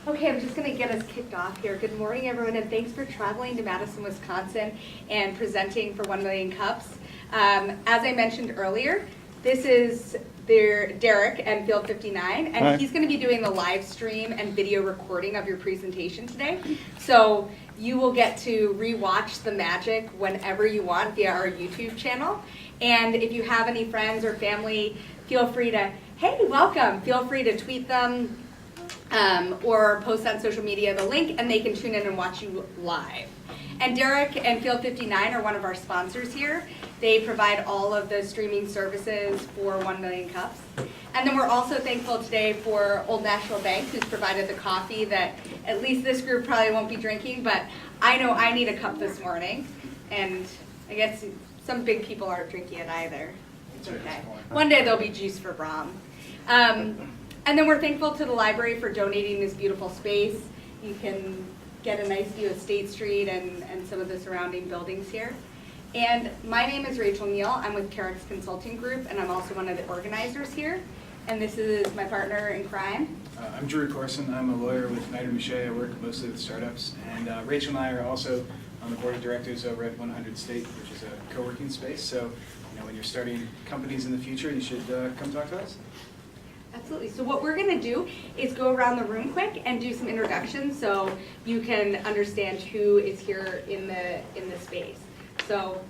Okay, I'm just going to get us kicked off here. Good morning, everyone, and thanks for traveling to Madison, Wisconsin and presenting for 1 Million Cups. As I mentioned earlier, this is Derek and Field 59, and Hi. He's going to be doing the live stream and video recording of your presentation today. So you will get to rewatch the magic whenever you want via our YouTube channel. And if you have any friends or family, feel free to, hey, welcome. Feel free to tweet them or post on social media the link, and they can tune in and watch you live. And Derek and Field 59 are one of our sponsors here. They provide all of the streaming services for 1 Million Cups. And then we're also thankful today for Old National Bank, who's provided the coffee that at least this group probably won't be drinking, but I know I need a cup this morning. And I guess some big people aren't drinking it either. It's okay. One day there'll be juice for Brom. And then we're thankful to the library for donating this beautiful space. You can get a nice view of State Street and some of the surrounding buildings here. And my name is Rachel Neal. I'm with Carrick's Consulting Group, and I'm also one of the organizers here. And this is my partner in crime. I'm Drew Corson. I'm a lawyer with Knight & Boucher. I work mostly with startups. And Rachel and I are also on the board of directors over at 100 State, which is a co-working space. So, when you're starting companies in the future, you should come talk to us. Absolutely. So what we're going to do is go around the room quick and do some introductions so you can understand who is here in the space. So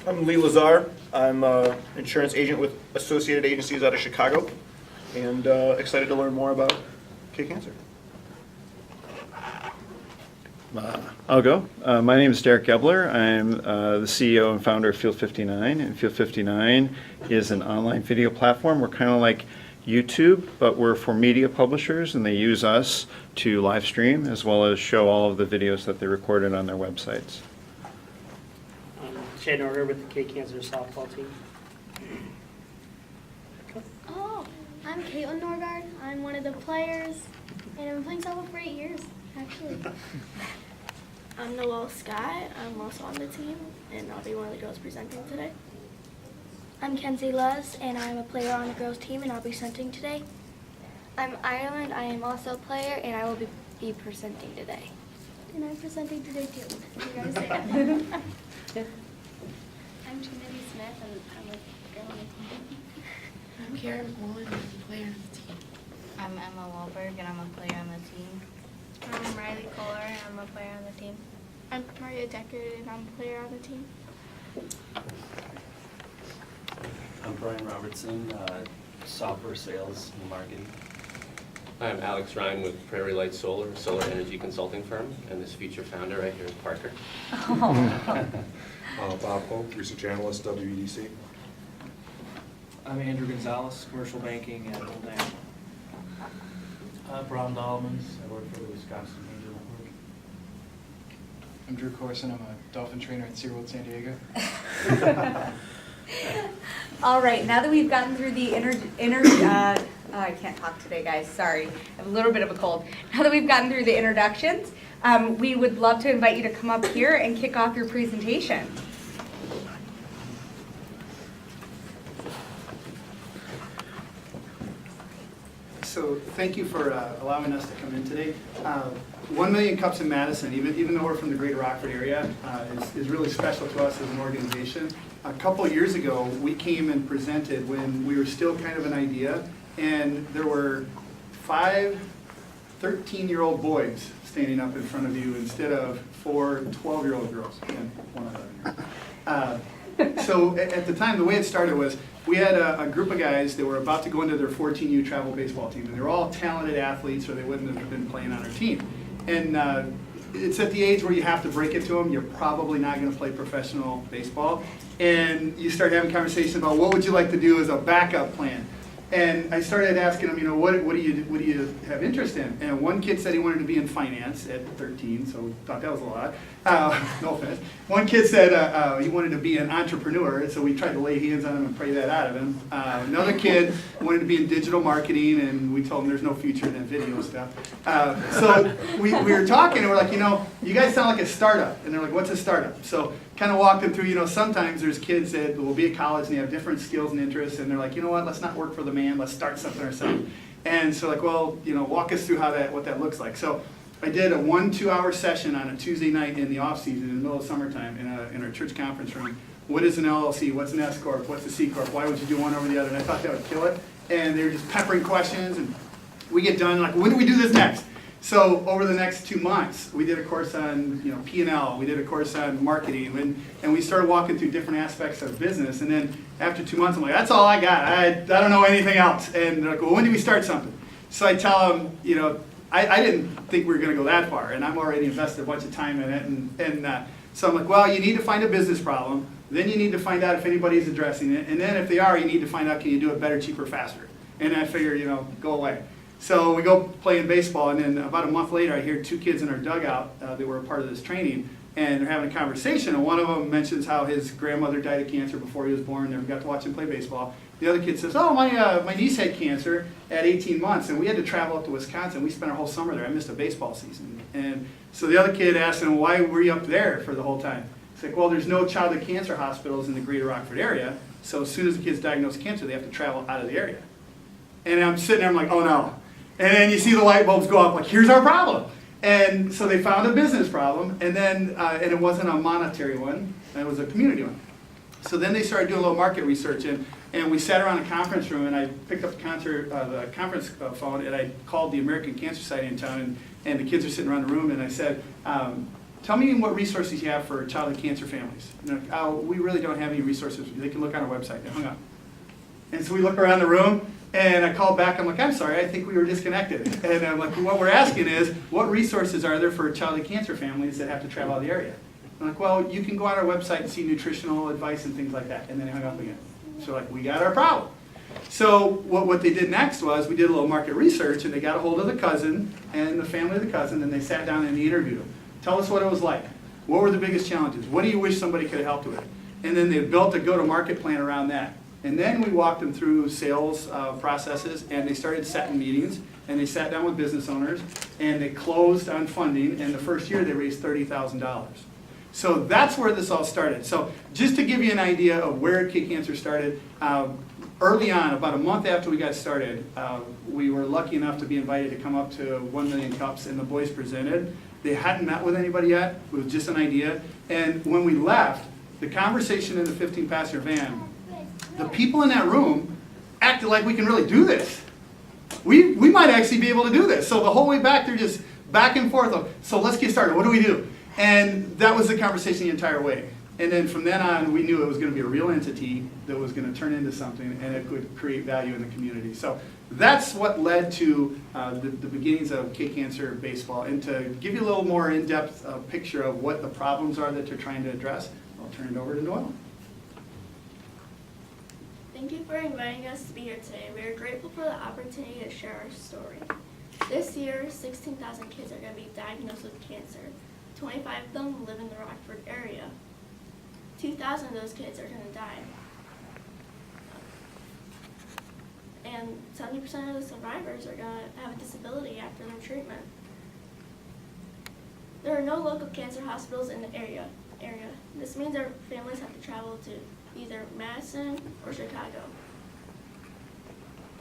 I'm Lee Lazar. I'm an insurance agent with Associated Agencies out of Chicago, and excited to learn more about K-Cancer. I'll go. My name is Derek Gebler. I'm the CEO and founder of Field 59, and Field 59 is an online video platform. We're kind of like YouTube, but we're for media publishers, and they use us to live stream as well as show all of the videos that they recorded on their websites. Shane Order with the K-Cancer Softball team. Oh, I'm Caitlin Norgard. I'm one of the players, and I've been playing softball for 8 years, actually. I'm Noelle Scott. I'm also on the team, and I'll be one of the girls presenting today. I'm Kenzie Luz, and I'm a player on the girls team, and I'll be presenting today. I'm Ireland. I am also a player, and I will be presenting today. And I'm presenting today too. You guys say it. I'm Trinity Smith, and I'm a girl on the team. I'm Karen Mullen, I'm a player on the team. I'm Emma Wahlberg, and I'm a player on the team. I'm Riley Kohler, and I'm a player on the team. I'm Maria Deckard, and I'm a player on the team. I'm Brian Robertson, software sales and marketing. I'm Alex Ryan with Prairie Light Solar, a solar energy consulting firm, and this future founder right here is Parker. Bob Hope, research analyst, WEDC. I'm Andrew Gonzalez, commercial banking at Old National. Brom Dahlmans, I work for the Wisconsin Major Network. I'm Drew Corson. I'm a dolphin trainer at SeaWorld San Diego. all right, now that we've gotten through the I can't talk today, guys. Sorry, I have a little bit of a cold. Now that we've gotten through the introductions, we would love to invite you to come up here and kick off your presentation. So thank you for allowing us to come in today. 1 Million Cups in Madison, even though we're from the Greater Rockford area, is really special to us as an organization. A couple years ago, we came and presented when we were still kind of an idea, and there were 5 13-year-old boys standing up in front of you instead of 4 12-year-old girls and 1 11-year-old. So at the time, the way it started was we had a group of guys that were about to go into their 14U travel baseball team, and they were all talented athletes, or they wouldn't have been playing on our team. And it's at the age where you have to break it to them. You're probably not going to play professional baseball, and you start having conversations about what would you like to do as a backup plan. And I started asking them, what do you have interest in? And one kid said he wanted to be in finance at 13, so we thought that was a lot. No offense. One kid said he wanted to be an entrepreneur, so we tried to lay hands on him and pray that out of him. Another kid wanted to be in digital marketing, and we told him there's no future in that video stuff. So we were talking, and we're like, you guys sound like a startup. And they're like, what's a startup? So kind of walked them through, sometimes there's kids that will be at college and they have different skills and interests, and they're like, you know what, let's not work for the man, let's start something ourselves. And so like, well, walk us through what that looks like. So I did a 1-2 hour session on a Tuesday night in the off season in the middle of summertime in our church conference room. What is an LLC? What's an S Corp? What's a C Corp? Why would you do one over the other? And I thought that would kill it. And they were just peppering questions, and we get done, like, when do we do this next? So over the next 2 months, we did a course on P&L, we did a course on marketing, and we started walking through different aspects of business. And then after 2 months, I'm like, that's all I got. I don't know anything else. And they're like, well, when do we start something? So I tell them, I didn't think we were going to go that far, and I'm already invested a bunch of time in it. So I'm like, well, you need to find a business problem. Then you need to find out if anybody's addressing it. And then if they are, you need to find out, can you do it better, cheaper, faster? And I figure, go away. So we go playing baseball, and then about a month later, I hear 2 kids in our dugout that were a part of this training, and they're having a conversation, and one of them mentions how his grandmother died of cancer before he was born, never got to watch him play baseball. The other kid says, oh, my niece had cancer at 18 months, and we had to travel up to Wisconsin. We spent our whole summer there. I missed a baseball season. And so the other kid asked him, why were you up there for the whole time? He's like, well, there's no childhood cancer hospitals in the greater Rockford area, so as soon as the kid's diagnosed with cancer, they have to travel out of the area. And I'm sitting there, I'm like, oh no. And then you see the light bulbs go off, like, here's our problem. And so they found a business problem, and then and it wasn't a monetary one, it was a community one. So then they started doing a little market research, and we sat around a conference room, and I picked up the conference phone, and I called the American Cancer Society in town, and the kids are sitting around the room, and I said, tell me what resources you have for childhood cancer families. And they're like, oh, we really don't have any resources. They can look on our website. They hung up. And so we look around the room, and I called back. I'm like, I'm sorry, I think we were disconnected. And I'm like, what we're asking is, what resources are there for childhood cancer families that have to travel out of the area? I'm like, well, you can go on our website and see nutritional advice and things like that. And then they hung up again. So like, we got our problem. So what they did next was, we did a little market research, and they got a hold of the cousin and the family of the cousin, and they sat down and they interviewed them. Tell us what it was like. What were the biggest challenges? What do you wish somebody could have helped with? And then they built a go-to-market plan around that. And then we walked them through sales processes, and they started setting meetings, and they sat down with business owners, and they closed on funding, and the first year they raised $30,000. So that's where this all started. So just to give you an idea of where Kid Cancer started, early on, about a month after we got started, we were lucky enough to be invited to come up to 1 million cups, and the boys presented. They hadn't met with anybody yet. It was just an idea. And when we left, the conversation in the 15-passenger van, the people in that room acted like we can really do this. We might actually be able to do this. So the whole way back, they're just back and forth. So let's get started. What do we do? And that was the conversation the entire way. And then from then on, we knew it was going to be a real entity that was going to turn into something, and it could create value in the community. So that's what led to the beginnings of Kid Cancer Baseball. And to give you a little more in-depth picture of what the problems are that they're trying to address, I'll turn it over to Noel. Thank you for inviting us to be here today. We are grateful for the opportunity to share our story. This year, 16,000 kids are going to be diagnosed with cancer. 25 of them live in the Rockford area. 2,000 of those kids are going to die. And 70% of the survivors are going to have a disability after their treatment. There are no local cancer hospitals in the area. This means our families have to travel to either Madison or Chicago.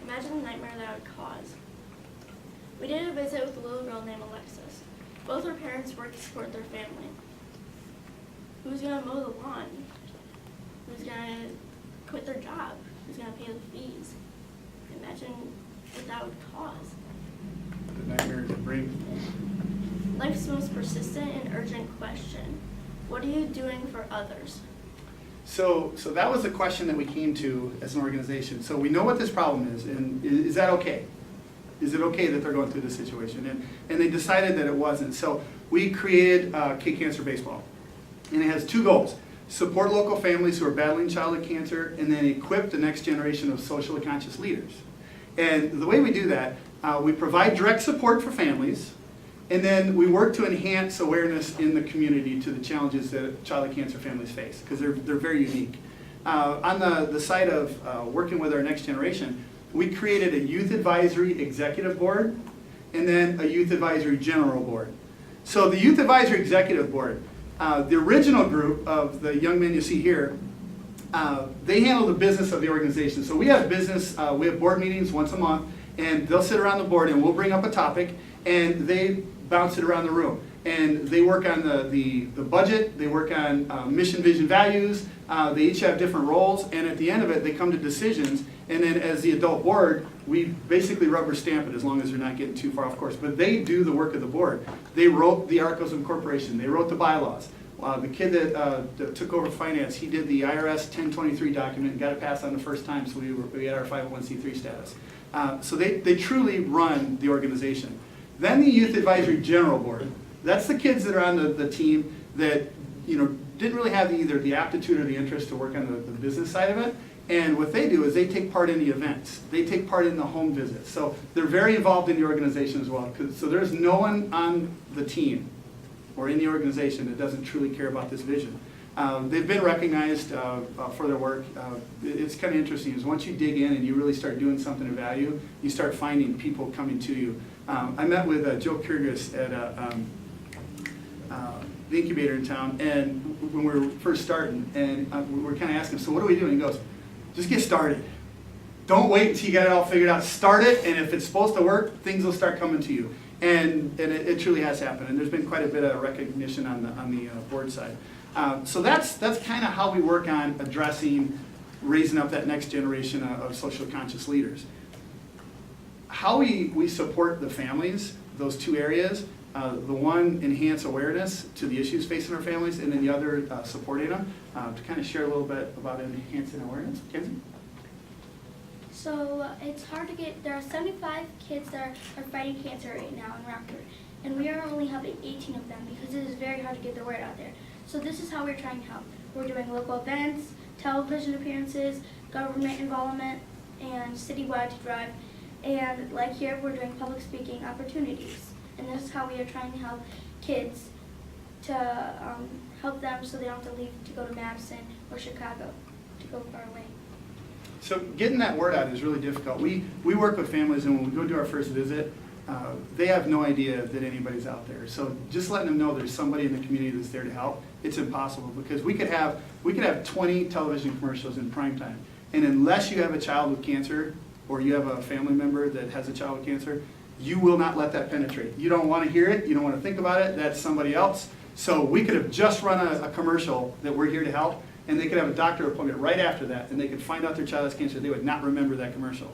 Imagine the nightmare that would cause. We did a visit with a little girl named Alexis. Both her parents work to support their family. Who's going to mow the lawn? Who's going to quit their job? Who's going to pay the fees? Imagine what that would cause. The nightmare to bring. Life's most persistent and urgent question. What are you doing for others? So that was the question that we came to as an organization. So we know what this problem is, and is that okay? Is it okay that they're going through this situation? And they decided that it wasn't. So we created Kid Cancer Baseball. And it has 2 goals: support local families who are battling childhood cancer, and then equip the next generation of socially conscious leaders. And the way we do that, we provide direct support for families, and then we work to enhance awareness in the community to the challenges that childhood cancer families face, because they're very unique. On the side of working with our next generation, we created a youth advisory executive board, and then a youth advisory general board. So the youth advisory executive board, the original group of the young men you see here, they handle the business of the organization. So we have we have board meetings once a month, And they'll sit around the board and we'll bring up a topic and they bounce it around the room. And they work on the budget, they work on mission, vision, values, they each have different roles, and at the end of it, they come to decisions, and then as the adult board, we basically rubber stamp it as long as they're not getting too far off course. But they do the work of the board. They wrote the Articles of Incorporation, they wrote the bylaws. The kid that took over finance, he did the IRS 1023 document and got it passed on the first time, so we had our 501c3 status. So they truly run the organization. Then the Youth Advisory General Board. That's the kids that are on the team that didn't really have either the aptitude or the interest to work on the business side of it. And what they do is they take part in the events. They take part in the home visits. So they're very involved in the organization as well. So there's no one on the team or in the organization that doesn't truly care about this vision. They've been recognized for their work. It's kind of interesting is once you dig in and you really start doing something of value, you start finding people coming to you. I met with Joe Kyrgios at the incubator in town, and when we were first starting, and we were kind of asking him, so what do we do? And he goes, just get started. Don't wait until you got it all figured out. Start it, and if it's supposed to work, things will start coming to you. And it truly has happened, and there's been quite a bit of recognition on the board side. So that's kind of how we work on addressing, raising up that next generation of social conscious leaders. How we support the families, those two areas, the one, enhance awareness to the issues facing our families, and then the other, supporting them. To kind of share a little bit about enhancing awareness. Kenzie? So it's hard to get, there are 75 kids that are fighting cancer right now in Rockford, and we are only helping 18 of them because it is very hard to get the word out there. So this is how we're trying to help. We're doing local events, television appearances, government involvement, and citywide to drive. And like here, we're doing public speaking opportunities. And this is how we are trying to help kids to help them so they don't have to leave to go to Madison or Chicago to go far away. So getting that word out is really difficult. We work with families, and when we go do our first visit, they have no idea that anybody's out there. So just letting them know there's somebody in the community that's there to help, it's impossible because we could have 20 television commercials in prime time, and unless you have a child with cancer or you have a family member that has a child with cancer, you will not let that penetrate. You don't want to hear it. You don't want to think about it. That's somebody else. So we could have just run a commercial that we're here to help, and they could have a doctor appointment right after that, and they could find out their child has cancer. They would not remember that commercial.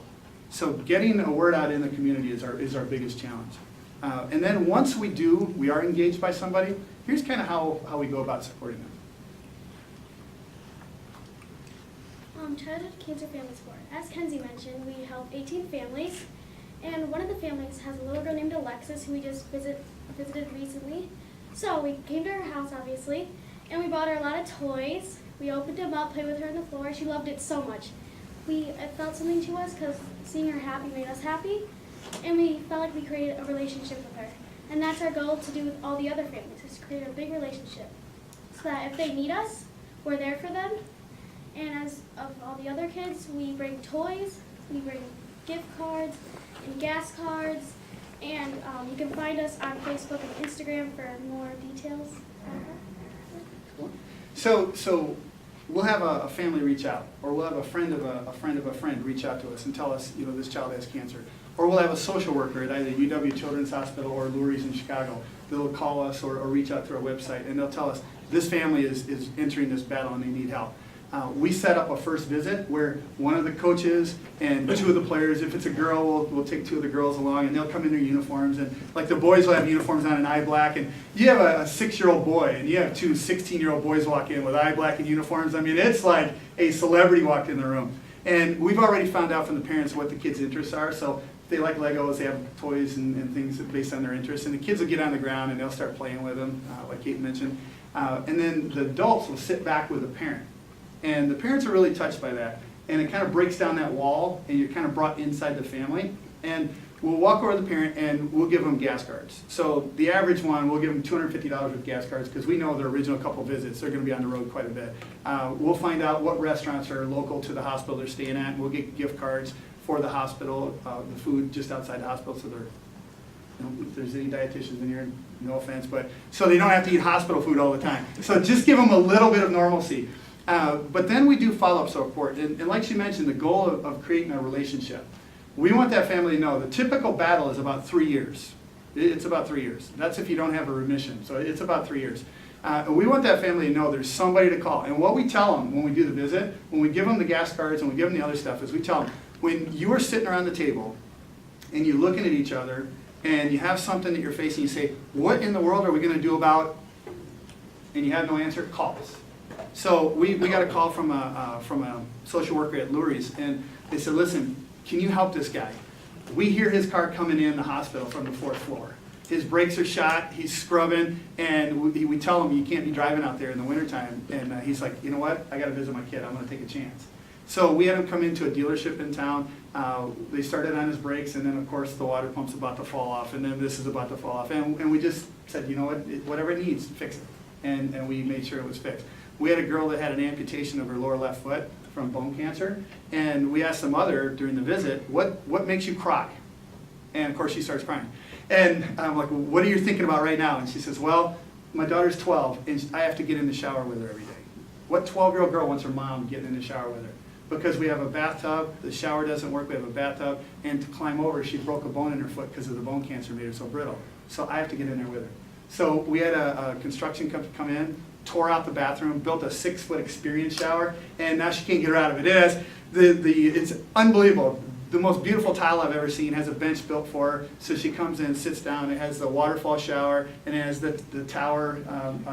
So getting a word out in the community is our biggest challenge. And then once we are engaged by somebody, here's kind of how we go about supporting them. Childhood Cancer Family Support. As Kenzie mentioned, we help 18 families. And one of the families has a little girl named Alexis who we just visited recently. So we came to her house, obviously, and we bought her a lot of toys. We opened them up, played with her on the floor. She loved it so much. It felt something to us because seeing her happy made us happy, and we felt like we created a relationship with her. And that's our goal to do with all the other families, is to create a big relationship. So that if they need us, we're there for them. And as of all the other kids, we bring toys, we bring gift cards, and gas cards, and you can find us on Facebook and Instagram for more details. So we'll have a family reach out, or we'll have a friend of a friend reach out to us and tell us, this child has cancer. Or we'll have a social worker at either UW Children's Hospital or Lurie's in Chicago. They'll call us or reach out through our website, and they'll tell us this family is entering this battle and they need help. We set up a first visit where one of the coaches and two of the players, if it's a girl, we'll take two of the girls along, and they'll come in their uniforms, and like the boys will have uniforms on and eye black, and you have a 6-year-old boy and you have two 16-year-old boys walk in with eye black and uniforms. I mean, it's like a celebrity walked in the room. And we've already found out from the parents what the kids' interests are. So if they like Legos, they have toys and things based on their interests, and the kids will get on the ground and they'll start playing with them, like Kate mentioned. And then the adults will sit back with the parent. And the parents are really touched by that. And it kind of breaks down that wall, and you're kind of brought inside the family. And we'll walk over to the parent, and we'll give them gas cards. So the average one, we'll give them $250 with gas cards, because we know their original couple visits, they're going to be on the road quite a bit. We'll find out what restaurants are local to the hospital they're staying at, and we'll get gift cards for the hospital, the food just outside the hospital, so they're, if there's any dietitians in here, no offense, but so they don't have to eat hospital food all the time. So just give them a little bit of normalcy. But then we do follow-up support, and like she mentioned, the goal of creating a relationship. We want that family to know the typical battle is about 3 years. It's about 3 years. That's if you don't have a remission. So it's about 3 years. We want that family to know there's somebody to call. And what we tell them when we do the visit, when we give them the gas cards and we give them the other stuff, is we tell them, when you are sitting around the table and you're looking at each other and you have something that you're facing, you say, what in the world are we going to do about, and you have no answer, call us. So we got a call from a social worker at Lurie's, and they said, listen, can you help this guy? We hear his car coming in the hospital from the 4th floor. His brakes are shot, he's scrubbing, and we tell him you can't be driving out there in the wintertime. And he's like, you know what, I got to visit my kid, I'm going to take a chance. So we had him come into a dealership in town. They started on his brakes, and then of course the water pump's about to fall off, and then this is about to fall off. And we just said, you know what, whatever it needs, fix it. And we made sure it was fixed. We had a girl that had an amputation of her lower left foot from bone cancer, and we asked the mother during the visit, what makes you cry? And of course she starts crying. And I'm like, well, what are you thinking about right now? And she says, well, my daughter's 12, and I have to get in the shower with her every day. What 12-year-old girl wants her mom getting in the shower with her? Because we have a bathtub, the shower doesn't work, we have a bathtub, and to climb over, she broke a bone in her foot because of the bone cancer made her so brittle. So I have to get in there with her. So we had a construction company come in, tore out the bathroom, built a 6-foot experience shower, and now she can't get her out of it. It's unbelievable. The most beautiful tile I've ever seen. Has a bench built for her, so she comes in, sits down. It has the waterfall shower, and it has the tower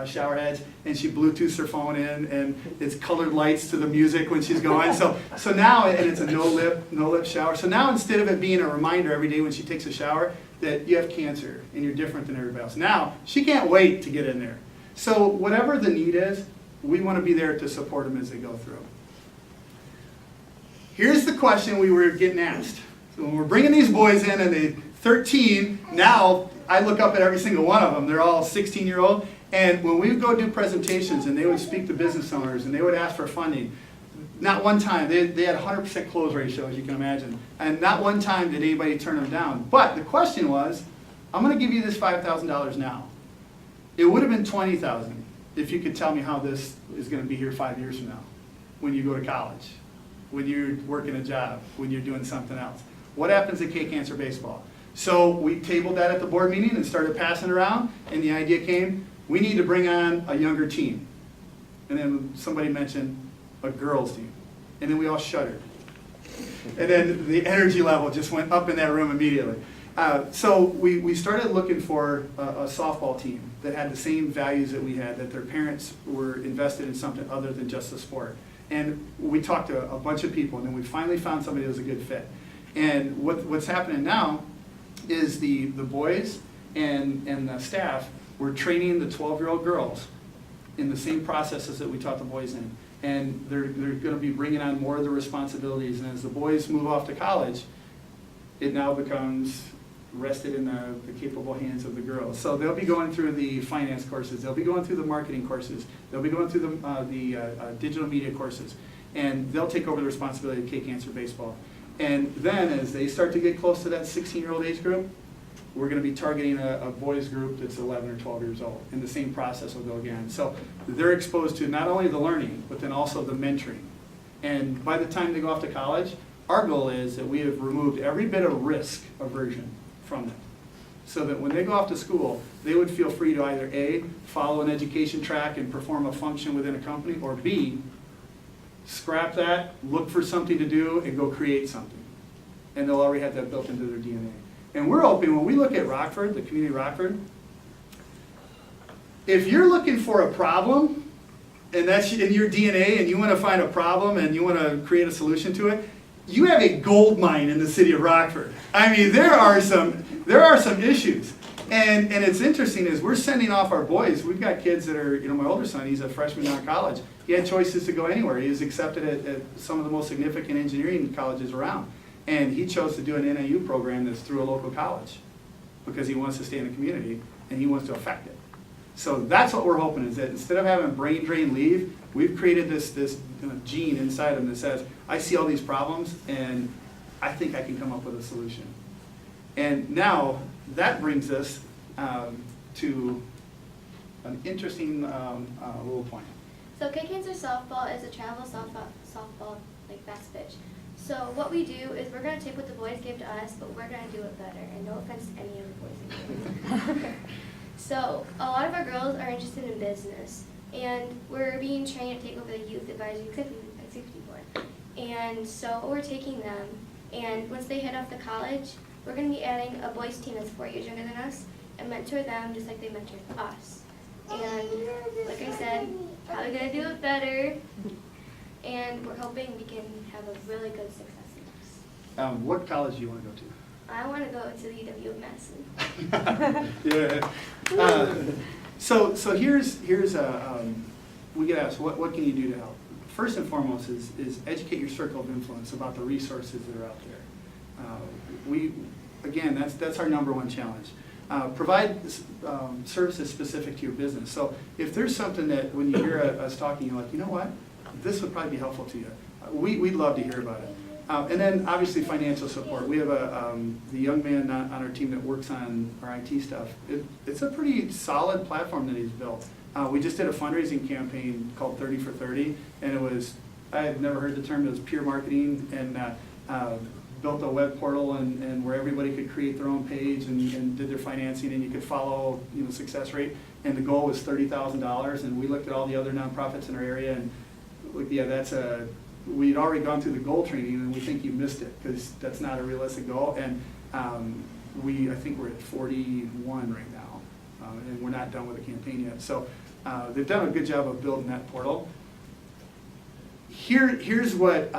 shower heads, and she Bluetooths her phone in, and it's colored lights to the music when she's going. So now, and it's a no lip shower. So now, instead of it being a reminder every day when she takes a shower that you have cancer and you're different than everybody else, now she can't wait to get in there. So whatever the need is, we want to be there to support them as they go through. Here's the question we were getting asked. So when we're bringing these boys in and they're 13, now I look up at every single one of them. They're all 16-year-old. And when we would go do presentations and they would speak to business owners and they would ask for funding, not one time, they had 100% close ratio, as you can imagine. And not one time did anybody turn them down. But the question was, I'm going to give you this $5,000 now. It would have been $20,000 if you could tell me how this is going to be here 5 years from now, when you go to college, when you're working a job, when you're doing something else. What happens at K-Cancer Baseball? So we tabled that at the board meeting and started passing it around, and the idea came, we need to bring on a younger team. And then somebody mentioned a girls team. And then we all shuddered. And then the energy level just went up in that room immediately. So we started looking for a softball team that had the same values that we had, that their parents were invested in something other than just the sport. And we talked to a bunch of people, and then we finally found somebody that was a good fit. And what's happening now is the boys and the staff were training the 12-year-old girls in the same processes that we taught the boys in. And they're going to be bringing on more of the responsibilities. And as the boys move off to college, it now becomes rested in the capable hands of the girls. So they'll be going through the finance courses, they'll be going through the marketing courses, they'll be going through the digital media courses, and they'll take over the responsibility of K-Cancer Baseball. And then as they start to get close to that 16-year-old age group, we're going to be targeting a boys group that's 11 or 12 years old, and the same process will go again. So they're exposed to not only the learning, but then also the mentoring. And by the time they go off to college, our goal is that we have removed every bit of risk aversion from them, so that when they go off to school, they would feel free to either A, follow an education track and perform a function within a company, or B, scrap that, look for something to do, and go create something. And they'll already have that built into their DNA. And we're hoping, when we look at Rockford, the community of Rockford, if you're looking for a problem, and that's in your DNA, and you want to find a problem, and you want to create a solution to it, you have a gold mine in the city of Rockford. I mean, there are some issues. And it's interesting is we're sending off our boys. We've got kids that are, my older son, he's a freshman out of college. He had choices to go anywhere. He was accepted at some of the most significant engineering colleges around. And he chose to do an NIU program that's through a local college because he wants to stay in the community and he wants to affect it. So that's what we're hoping, is that instead of having brain drain leave, we've created this gene inside him that says, I see all these problems and I think I can come up with a solution. And now that brings us to an interesting little point. So K-Cancer Softball is a travel softball like fast pitch. So what we do is we're going to take what the boys gave to us, but we're going to do it better. And no offense to any of the boys in here. So a lot of our girls are interested in business. And we're being trained to take over the youth advisory executive board. And so we're taking them. And once they head off to college, we're going to be adding a boys team that's 4 years younger than us and mentor them just like they mentored us. And like I said, probably going to do it better. And we're hoping we can have a really good success in this. What college do you want to go to? I want to go to the UW of Madison. Yeah. So here's we get asked, what can you do to help? First and foremost is educate your circle of influence about the resources that are out there. Again, that's our number one challenge. Provide services specific to your business. So if there's something that when you hear us talking, you're like, you know what, this would probably be helpful to you. We'd love to hear about it. And then obviously financial support. We have the young man on our team that works on our IT stuff. It's a pretty solid platform that he's built. We just did a fundraising campaign called 30 for 30, and it was, I had never heard the term, it was peer marketing, and built a web portal and where everybody could create their own page and did their financing, and you could follow success rate. And the goal was $30,000, and we looked at all the other nonprofits in our area, and yeah, we'd already gone through the goal training, and we think you missed it because that's not a realistic goal. And I think we're at 41 right now, and we're not done with the campaign yet. So they've done a good job of building that portal. Here's what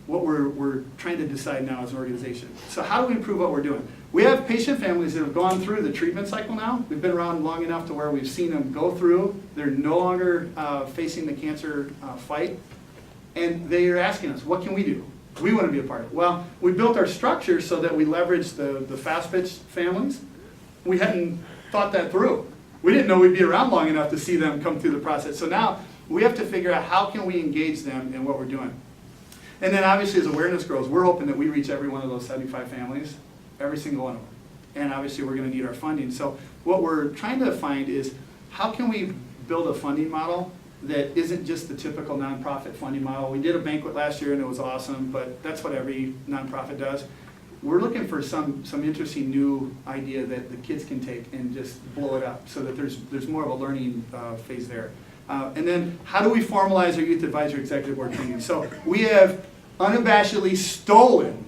we're trying to decide now as an organization. So how do we improve what we're doing? We have patient families that have gone through the treatment cycle now. We've been around long enough to where we've seen them go through. They're no longer facing the cancer fight. And they are asking us, what can we do? We want to be a part of it. Well, we built our structure so that we leverage the fast-pitch families. We hadn't thought that through. We didn't know we'd be around long enough to see them come through the process. So now we have to figure out how can we engage them in what we're doing. And then obviously as awareness grows, we're hoping that we reach every one of those 75 families, every single one of them. And obviously we're going to need our funding. So what we're trying to find is how can we build a funding model that isn't just the typical nonprofit funding model. We did a banquet last year and it was awesome, but that's what every nonprofit does. We're looking for some interesting new idea that the kids can take and just blow it up so that there's more of a learning phase there. And then how do we formalize our Youth Advisory Executive Board training? So we have unabashedly stolen,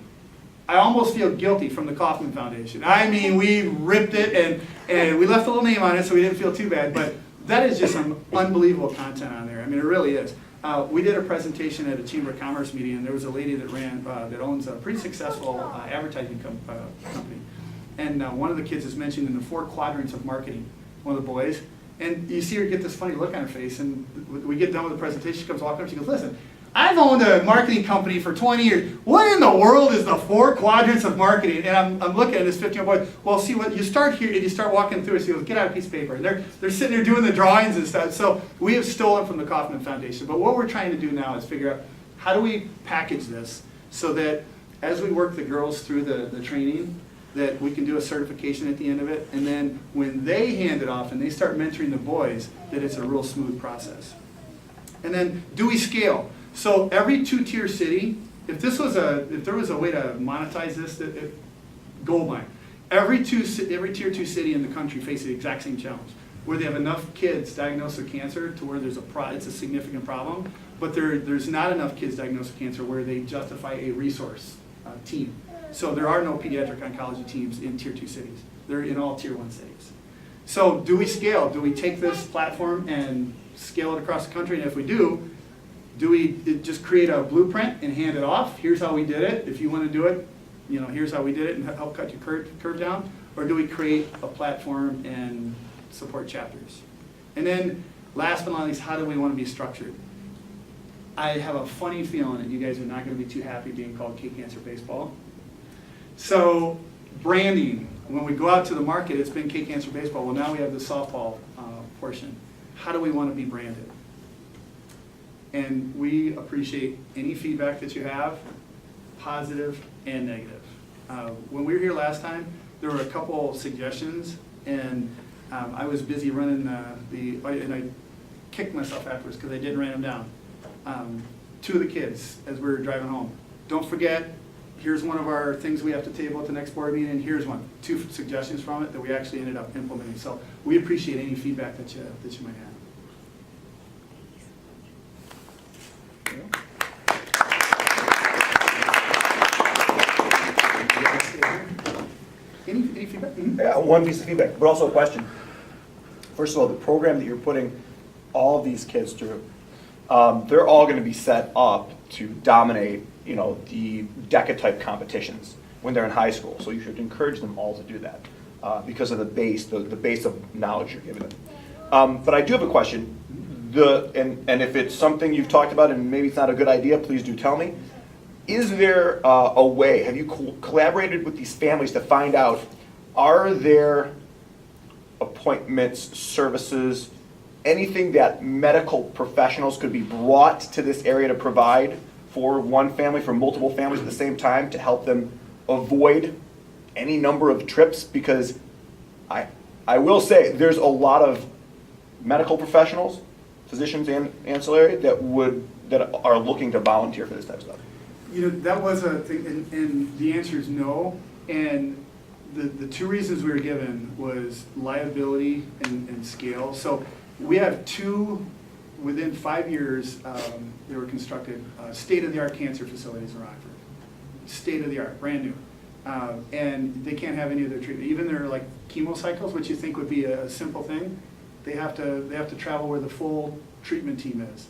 I almost feel guilty, from the Kaufman Foundation. I mean, we ripped it and we left a little name on it so we didn't feel too bad, but that is just some unbelievable content on there. I mean, it really is. We did a presentation at a Chamber of Commerce meeting, and there was a lady that owns a pretty successful advertising company. And one of the kids is mentioned in the 4 quadrants of marketing, one of the boys. And you see her get this funny look on her face, and we get done with the presentation, she comes walking up, she goes, listen, I've owned a marketing company for 20 years. What in the world is the 4 quadrants of marketing? And I'm looking at this 15-year-old boy. Well, see, what you start here and you start walking through it. So he goes, get out a piece of paper. And they're sitting there doing the drawings and stuff. So we have stolen from the Kaufman Foundation. But what we're trying to do now is figure out how do we package this so that as we work the girls through the training, that we can do a certification at the end of it. And then when they hand it off and they start mentoring the boys, that it's a real smooth process. And then do we scale? So every 2-tier city, if there was a way to monetize this, gold mine. Every tier 2 city in the country faces the exact same challenge, where they have enough kids diagnosed with cancer to where it's a significant problem, but there's not enough kids diagnosed with cancer where they justify a resource team. So there are no pediatric oncology teams in tier 2 cities. They're in all tier 1 cities. So do we scale? Do we take this platform and scale it across the country? And if we do we just create a blueprint and hand it off? Here's how we did it. If you want to do it, here's how we did it and help cut your curve down. Or do we create a platform and support chapters? And then last but not least, how do we want to be structured? I have a funny feeling that you guys are not going to be too happy being called K Cancer Baseball. So branding, when we go out to the market, it's been K Cancer Baseball. Well, now we have the softball portion. How do we want to be branded? And we appreciate any feedback that you have, positive and negative. When we were here last time, there were a couple suggestions, and I was busy running and I kicked myself afterwards because I didn't write them down. 2 of the kids, as we were driving home, don't forget, here's one of our things we have to table at the next board meeting, and here's one. 2 suggestions from it that we actually ended up implementing. So we appreciate any feedback that you might have. Any feedback? Mm-hmm. Yeah, one piece of feedback, but also a question. First of all, the program that you're putting all of these kids through, they're all going to be set up to dominate, the DECA type competitions when they're in high school. So you should encourage them all to do that because of the base of knowledge you're giving them. But I do have a question. And if it's something you've talked about and maybe it's not a good idea, please do tell me. Is there a way, have you collaborated with these families to find out, are there appointments, services, anything that medical professionals could be brought to this area to provide for one family, for multiple families at the same time to help them avoid any number of trips? Because I will say there's a lot of medical professionals, physicians and ancillary, that are looking to volunteer for this type of stuff. That was a thing, and the answer is no. And the 2 reasons we were given was liability and scale. So we have 2, within 5 years, they were constructed, state-of-the-art cancer facilities in Rockford. State-of-the-art, brand new. And they can't have any of their treatment. Even their like chemo cycles, which you think would be a simple thing, they have to travel where the full treatment team is.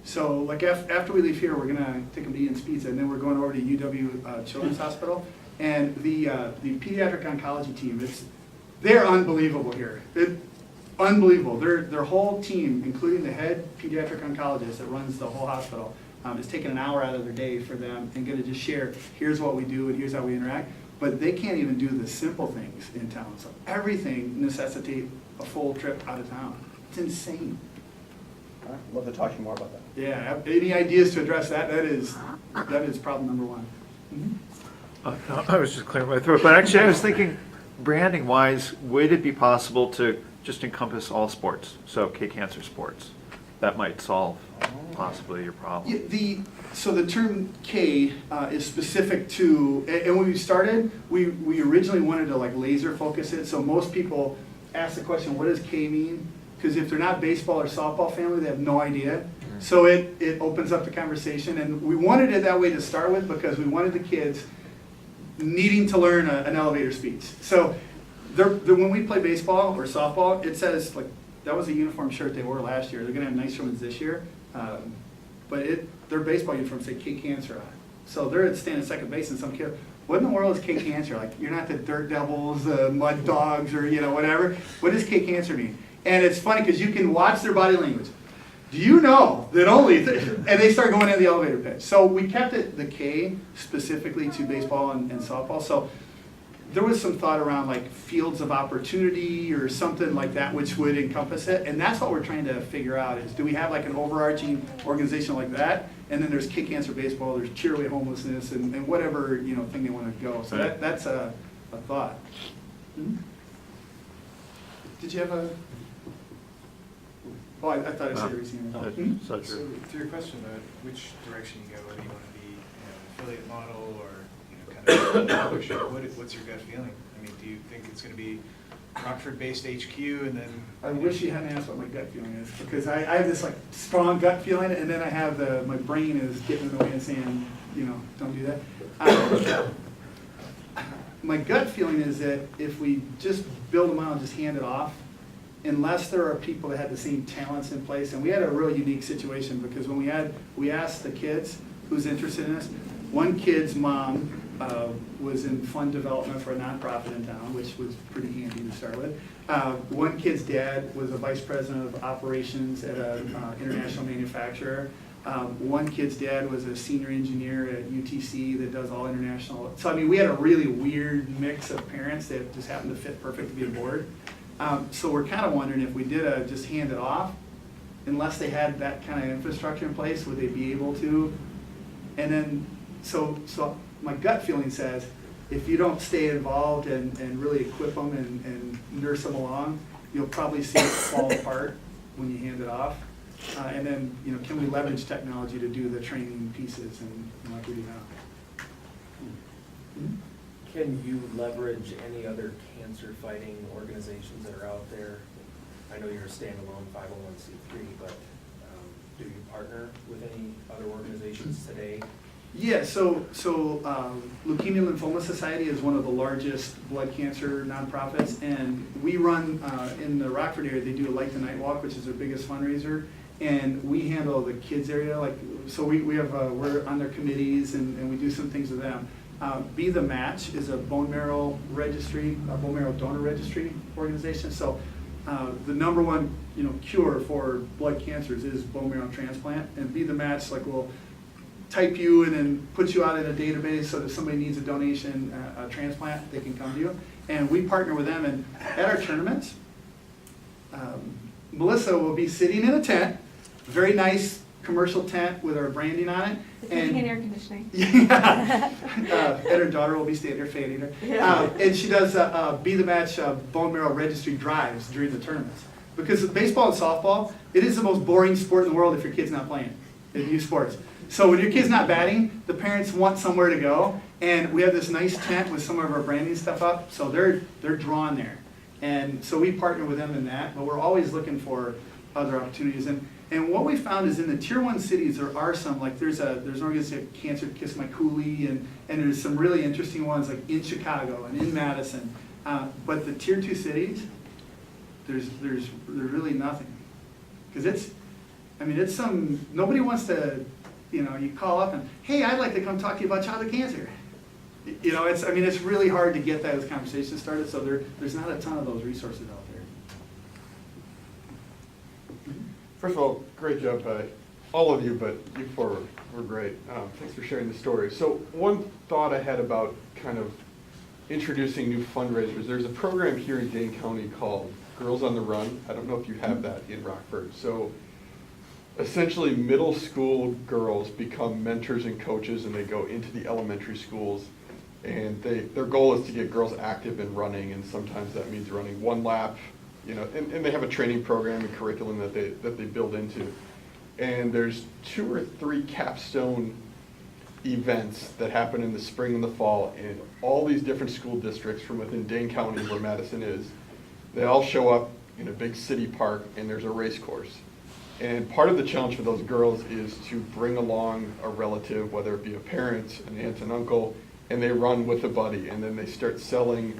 So like after we leave here, we're gonna take them to Ian's Pizza, and then we're going over to UW Children's Hospital. And the pediatric oncology team, they're unbelievable here. Unbelievable. Their whole team, including the head pediatric oncologist that runs the whole hospital, is taking an hour out of their day for them and gonna just share, here's what we do and here's how we interact. But they can't even do the simple things in town. So everything necessitates a full trip out of town. It's insane. I'd love to talk to you more about that. Yeah, any ideas to address that? That is problem number 1. Mm-hmm. No, I was just clearing my throat, but actually I was thinking, branding-wise, would it be possible to just encompass all sports? So K-Cancer sports, that might solve possibly your problem. Yeah, so the term K is specific to, and when we started, we originally wanted to like laser focus it. So most people ask the question, what does K mean? Because if they're not baseball or softball family, they have no idea. So it opens up the conversation, and we wanted it that way to start with because we wanted the kids needing to learn an elevator speech. So when we play baseball or softball, it says, like, that was a uniform shirt they wore last year. They're going to have nicer ones this year. But their baseball uniforms say K-Cancer on it. So they're standing second base, and some kid, what in the world is K-Cancer? Like, you're not the Dirt Devils, the Mud Dogs, or whatever. What does K-Cancer mean? And it's funny because you can watch their body language. Do you know that and they start going into the elevator pitch. So we kept the K specifically to baseball and softball. So there was some thought around like fields of opportunity or something like that, which would encompass it. And that's what we're trying to figure out is, do we have like an overarching organization like that? And then there's K-Cancer baseball, there's cheerlead homelessness, and whatever thing they want to go. So that's a thought. Mm-hmm. Did you have a? Oh, I thought I said everything. So to your question about which direction you go, whether you want to be an affiliate model or kind of partnership, what's your gut feeling? I mean, do you think it's going to be Rockford-based HQ and then? I wish you hadn't asked what my gut feeling is, because I have this like strong gut feeling, and then I have my brain is getting in the way and saying, don't do that. My gut feeling is that if we just build them out and just hand it off, unless there are people that had the same talents in place, and we had a real unique situation because when we asked the kids who's interested in this, one kid's mom was in fund development for a nonprofit in town, which was pretty handy to start with. One kid's dad was a vice president of operations at an international manufacturer. One kid's dad was a senior engineer at UTC that does all international. So I mean, we had a really weird mix of parents that just happened to fit perfect to be aboard. So we're kind of wondering if we did just hand it off, unless they had that kind of infrastructure in place, would they be able to? And then, so my gut feeling says, if you don't stay involved and really equip them and nurse them along, you'll probably see it fall apart when you hand it off. And then, can we leverage technology to do the training pieces and like we do now? Can you leverage any other cancer fighting organizations that are out there? I know you're a standalone 501c3, but do you partner with any other organizations today? Yeah, so Leukemia Lymphoma Society is one of the largest blood cancer nonprofits, and we run in the Rockford area. They do a Light the Night Walk, which is their biggest fundraiser, and we handle the kids area. Like, so we have we're on their committees, and we do some things with them. Be the Match is a bone marrow registry, a bone marrow donor registry organization. So the number one cure for blood cancers is bone marrow transplant, and Be the Match will type you in and put you out in a database so that if somebody needs a donation, a transplant, they can come to you. And we partner with them, and at our tournaments, Melissa will be sitting in a tent, very nice commercial tent with our branding on it. And air conditioning. Yeah. And her daughter will be standing there fanning her. And she does Be the Match bone marrow registry drives during the tournaments. Because baseball and softball, it is the most boring sport in the world if your kid's not playing in youth sports. So when your kid's not batting, the parents want somewhere to go, and we have this nice tent with some of our branding stuff up, so they're drawn there. And so we partner with them in that, but we're always looking for other opportunities. And what we found is in the tier 1 cities, there are some, like there's an organization, Cancer Kiss My Coolie, and there's some really interesting ones like in Chicago and in Madison. But the tier 2 cities, there's really nothing. Because it's some, nobody wants to, you call up and, hey, I'd like to come talk to you about childhood cancer. It's really hard to get those conversations started, so there's not a ton of those resources out there. First of all, great job by all of you, but you four were great. Thanks for sharing the story. So one thought I had about kind of introducing new fundraisers, there's a program here in Dane County called Girls on the Run. I don't know if you have that in Rockford. So essentially middle school girls become mentors and coaches, and they go into the elementary schools, and their goal is to get girls active in running, and sometimes that means running one lap, and they have a training program and curriculum that they build into. And there's 2 or 3 capstone events that happen in the spring and the fall in all these different school districts from within Dane County, where Madison is. They all show up in a big city park, and there's a race course. And part of the challenge for those girls is to bring along a relative, whether it be a parent, an aunt, an uncle, and they run with a buddy, and then they start selling.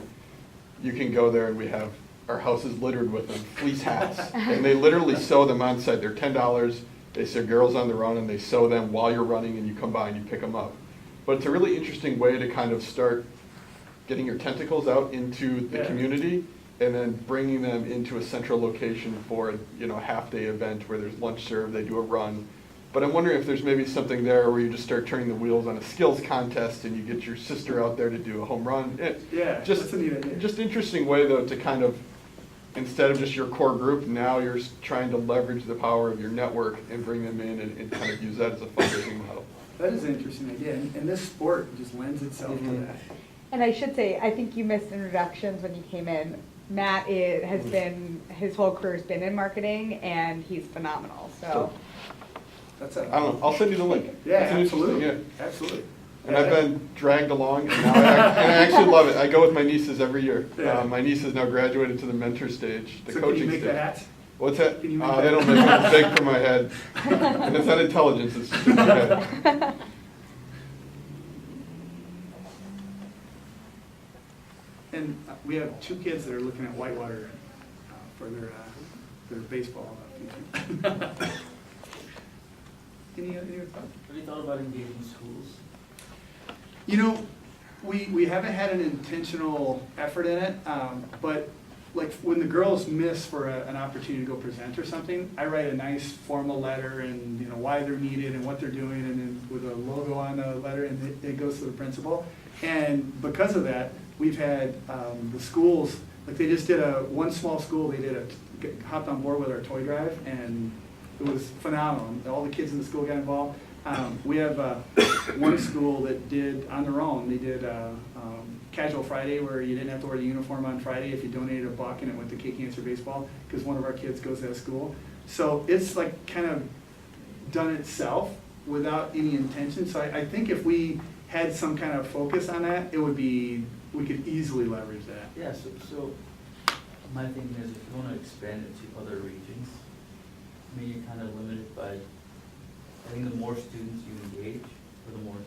You can go there, and we have our houses littered with them, fleece hats, and they literally sew them on site. They're $10. They say Girls on the Run, and they sew them while you're running, and you come by and you pick them up. But it's a really interesting way to kind of start getting your tentacles out into the community, and then bringing them into a central location for a half-day event where there's lunch served, they do a run. But I'm wondering if there's maybe something there where you just start turning the wheels on a skills contest, and you get your sister out there to do a home run. That's a neat idea. Just interesting way, though, to kind of, instead of just your core group, now you're trying to leverage the power of your network and bring them in and kind of use that as a fundraising model. That is an interesting idea, and this sport just lends itself to that. And I should say, I think you missed introductions when you came in. Matt has been, his whole career's been in marketing, and he's phenomenal, so. I don't know, I'll send you the link. Yeah, absolutely. Absolutely. And I've been dragged along, and now I actually love it. I go with my nieces every year. Yeah. My niece has now graduated to the mentor stage, the coaching can you make stage. the hats? What's that? Can you make They don't make it. It's big for my head. And it's not intelligence, it's just my head. And we have 2 kids that are looking at Whitewater for their baseball future. Any other thoughts? Have you thought about engaging schools? We haven't had an intentional effort in it, but like when the girls miss for an opportunity to go present or something, I write a nice formal letter and why they're needed and what they're doing, and then with a logo on the letter, and it goes to the principal. And because of that, we've had the schools, like they just did one small school, they hopped on board with our toy drive, and it was phenomenal. All the kids in the school got involved. We have one school that did, on their own, they did Casual Friday, where you didn't have to wear the uniform on Friday if you donated $1 and it went to K Cancer Baseball, because one of our kids goes to that school. So it's like kind of done itself without any intention. So I think if we had some kind of focus on that, we could easily leverage that. Yeah, so my thinking is if you want to expand it to other regions, I mean, you're kind of limited by, I think the more students you engage, or the more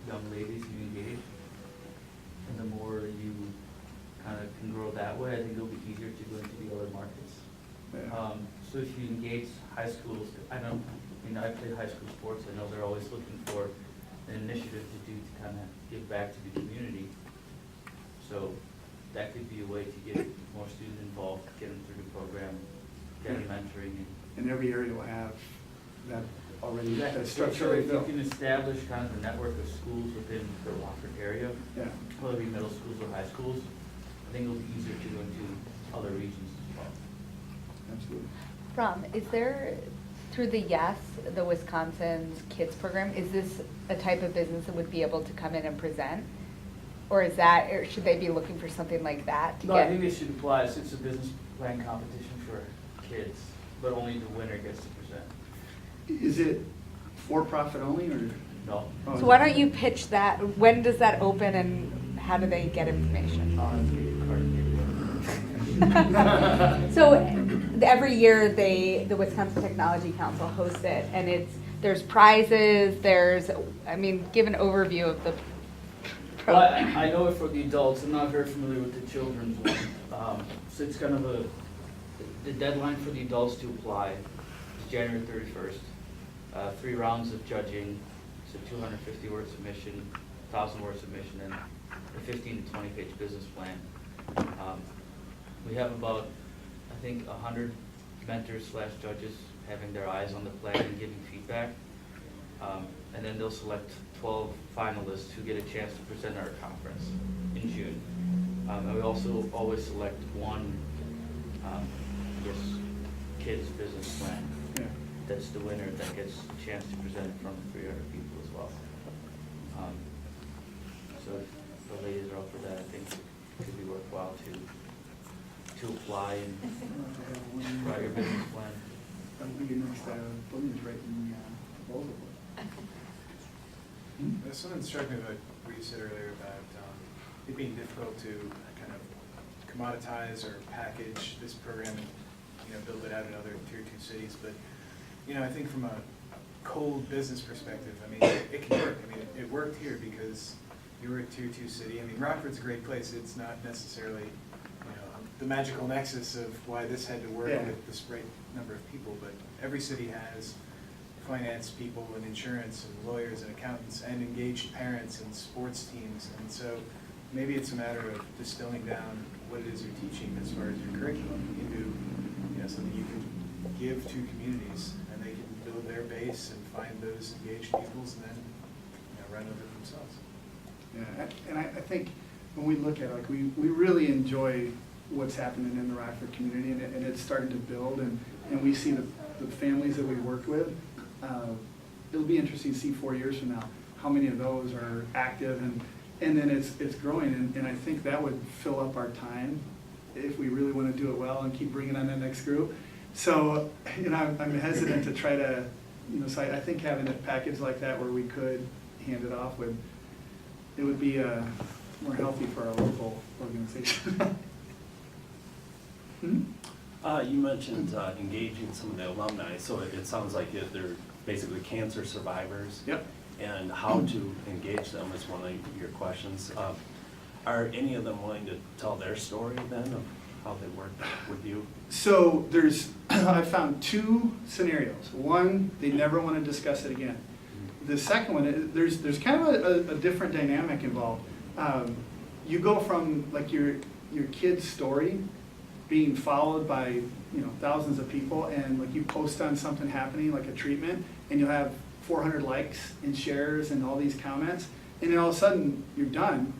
young ladies you engage, and the more you kind of can grow that way, I think it'll be easier to go into the other markets. Yeah. So if you engage high schools, I played high school sports, I know they're always looking for an initiative to do to kind of give back to the community. So that could be a way to get more students involved, get them through the program, get them mentoring. And every area will have that already, Exactly. that So structure. if you can establish kind of a network of schools within the Rockford area, Yeah. whether it be middle schools or high schools, I think it'll be easier to go into other regions as well. Absolutely. Is there, through the YES, the Wisconsin's Kids Program, is this a type of business that would be able to come in and present? Or should they be looking for something like that to No, get? I think it should apply, it's a business plan competition for kids, but only the winner gets to present. Is it for-profit only, or? No. Oh, So why don't you pitch that? When does that open and how do they get information? So every year the Wisconsin Technology Council hosts it, and there's prizes, give an overview of the Well, I know it for the adults, I'm not very familiar with the children's one. So it's kind of the deadline for the adults to apply is January 31st. 3 rounds of judging, so 250 word submission, 1,000 word submission, and a 15 to 20 page business plan. We have about, I think, 100 mentors/judges having their eyes on the plan and giving feedback. And then they'll select 12 finalists who get a chance to present at our conference in June. And we also always select one, kids business plan. Yeah. That's the winner that gets a chance to present in front of 300 people as well. So if the ladies are up for that, I think it could be worthwhile to apply and write your business plan. I think your next bulletin's right in proposal. There's something that struck me about what you said earlier about it being difficult to kind of commoditize or package this program and build it out in other tier 2 cities. But I think from a cold business perspective, it can work. It worked here because you were a tier 2 city. Rockford's a great place. It's not necessarily the magical nexus of why this had to work with this right number of people, but every city has finance people and insurance and lawyers and accountants and engaged parents and sports teams, and so maybe it's a matter of distilling down what it is you're teaching as far as your curriculum into something you can give to communities, and they can build their base and find those engaged peoples and then run with it themselves. Yeah, and I think when we look at it, we really enjoy what's happening in the Rockford community, and it's starting to build, and we see the families that we work with. It'll be interesting to see 4 years from now how many of those are active, and then it's growing, and I think that would fill up our time if we really want to do it well and keep bringing on that next group. So I'm hesitant to try to so I think having a package like that where we could hand it off would be more healthy for our local organization. You mentioned engaging some of the alumni, so it sounds like they're basically cancer survivors. Yep. And how to engage them is one of your questions. Are any of them willing to tell their story then of how they worked with you? So I found 2 scenarios. One, they never want to discuss it again. The second one, there's kind of a different dynamic involved. You go from like your kid's story being followed by thousands of people, and like you post on something happening like a treatment, and you'll have 400 likes and shares and all these comments, and then all of a sudden you're done.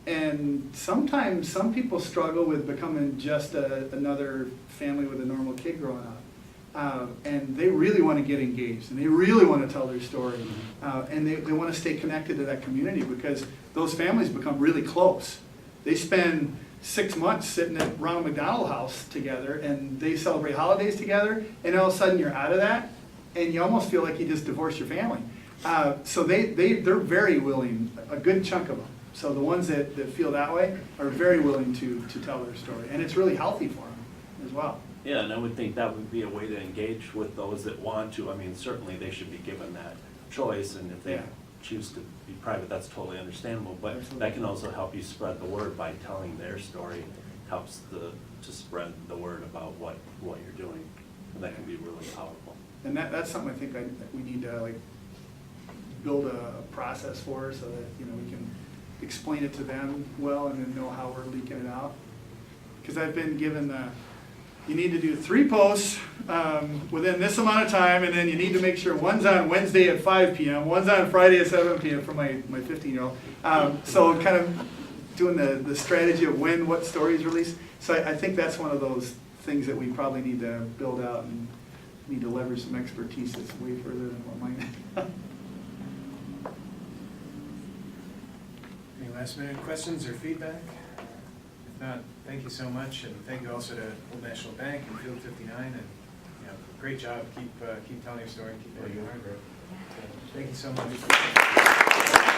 And sometimes some people struggle with becoming just another family with a normal kid growing up. And they really want to get engaged, and they really want to tell their story. And they want to stay connected to that community because those families become really close. They spend 6 months sitting at Ronald McDonald House together, and they celebrate holidays together, and all of a sudden you're out of that, and you almost feel like you just divorced your family. So they're very willing, a good chunk of them. So the ones that feel that way are very willing to tell their story. And it's really healthy for them as well. Yeah, and I would think that would be a way to engage with those that want to. I mean, certainly they should be given that choice, and if they Yeah. choose to be private, that's totally understandable. But that can also help you spread the word by telling their story, helps to spread the word about what you're doing. And that can be really powerful. And that's something I think that we need to like build a process for, so that, you know, we can explain it to them well and then know how we're leaking it out. Because I've been given you need to do 3 posts within this amount of time, and then you need to make sure one's on Wednesday at 5 p.m., one's on Friday at 7 p.m. for my 15-year-old. So kind of doing the strategy of what stories release. So I think that's one of those things that we probably need to build out and need to leverage some expertise that's way further than what mine is. Any last minute questions or feedback? If not, thank you so much, and thank you also to Old National Bank and Field 59, and you know, great job. Keep telling your story, keep working hard. So, thank you so much.